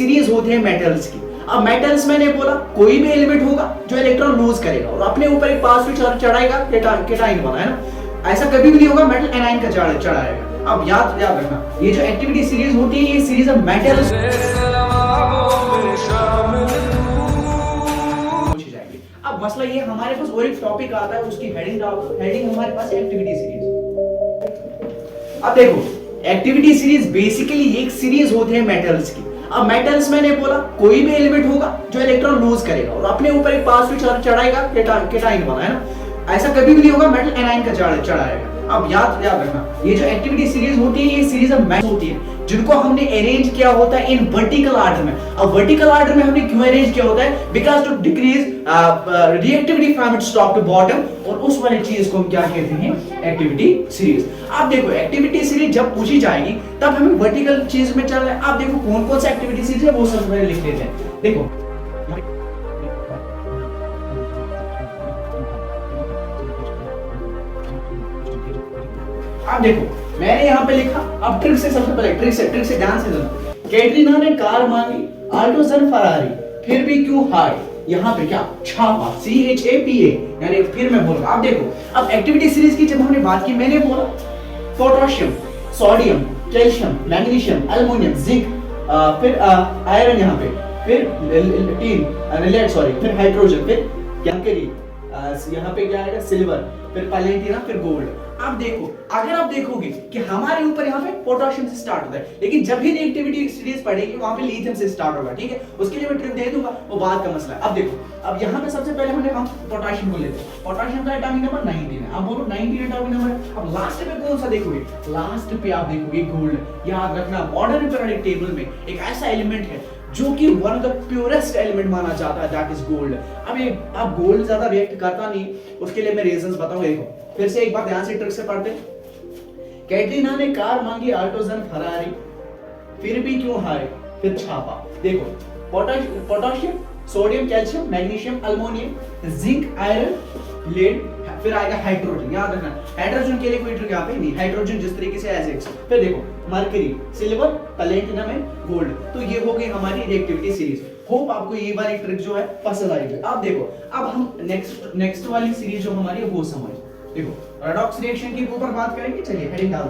Series होती है metals की। अब मेटल्स मैंने बोला कोई भी एलिमेंट होगा जो इलेक्ट्रॉन लूज करेगा और अपने ऊपर एक पॉजिटिव चढ़ाएगा, केटाइन वाला, है ना। ऐसा कभी भी नहीं होगा मेटल एनाइन का चढ़ाएगा। अब याद रखना, ये जो एक्टिविटी सीरीज होती है ये सीरीज ऑफ मेटल्स पूछी जाएगी। अब मसला ये हमारे पास और एक टॉपिक आता है, उसकी हेडिंग हमारे पास एक्टिविटी सीरीज। अब देखो एक्टिविटी सीरीज बेसिकली एक सीरीज होती है मेटल्स की। अब मेटल्स मैंने बोला कोई भी एलिमेंट होगा जो इलेक्ट्रॉन लूज करेगा और अपने ऊपर एक पॉजिटिव चढ़ाएगा, केटाइन वाला, है ना। ऐसा कभी भी नहीं होगा मेटल एनाइन का चढ़ाएगा। अब याद रखना, ये जो एक्टिविटी सीरीज होती है ये सीरीज ऑफ मेटल्स होती है जिनको हमने अरेंज किया होता है इन वर्टिकल आर्डर में। अब वर्टिकल आर्डर में हमने क्यों अरेंज किया होता है? Because to decrease reactivity from its top to bottom, और उस वाली चीज को हम क्या कहते हैं? Activity series. अब देखो एक्टिविटी सीरीज जब पूछी जाएगी तब हमें वर्टिकल चीज में चलना है। अब देखो कौन कौन सा एक्टिविटी सीरीज है वो सब पहले लिख लेते हैं। देखो अब देखो मैंने यहाँ पे लिखा, अब ट्रिक से सबसे पहले ट्रिक से ध्यान से सुनो। कैटरीना ने कार मांगी, ऑल्टोजन फरारी, फिर भी क्यों हाय? यहाँ पे क्या छापा, CHAPA, यानी फिर मैं बोलूंगा। अब देखो अब एक्टिविटी सीरीज की जब हमने बात की, मैंने बोला potassium, sodium, calcium, magnesium, aluminium, zinc, फिर आयरन, यहाँ पे फिर फिर हाइड्रोजन, फिर मरकरी, यहाँ पे क्या आएगा? सिल्वर, फिर पैलेडियम, फिर गोल्ड। अब देखो अगर आप देखोगे कि हमारे ऊपर यहाँ पे पोटेशियम से स्टार्ट होता है, लेकिन जब भी एक्टिविटी सीरीज पढ़ेगी वहां पे लिथियम से स्टार्ट होगा, ठीक है। उसके लिए मैं ट्रिक दे दूंगा, वो बात का मसला है। अब देखो अब यहाँ पे सबसे पहले हम पोटेशियम को लेते हैं। पोटेशियम का एटॉमिक नंबर 19 है। अब बोलो 19 एटॉमिक नंबर है। अब लास्ट पे कौन सा देखोगे? लास्ट पे आप देखोगे गोल्ड। याद रखना मॉडर्न पीरियोडिक टेबल में एक ऐसा एलिमेंट है जो कि one of the purest element माना जाता है, दैट इज गोल्ड। अब गोल्ड ज्यादा रिएक्ट करता नहीं, उसके लिए मैं रीजंस बताऊंगा। देखो फिर से एक बार ध्यान से ट्रिक से पढ़ते हैं। कैटरीना ने कार मांगी, ऑल्टोजन फरारी, फिर भी क्यों हाय? फिर छापा। देखो potassium, sodium, calcium, magnesium, aluminium, zinc, iron, lead, फिर आएगा हाइड्रोजन। याद रखना हाइड्रोजन के लिए कोई ट्रिक यहाँ पे नहीं, हाइड्रोजन जिस तरीके से एज एक्स। फिर देखो mercury, silver, palladium and gold. तो ये हो गई हमारी रिएक्टिविटी सीरीज। होप आपको ये वाली ट्रिक जो है पसंद आएगी। अब देखो अब हम नेक्स्ट वाली सीरीज जो हमारी है वो समझ। देखो रेडॉक्स रिएक्शन के ऊपर बात करेंगे। चलिए हेडिंग डाल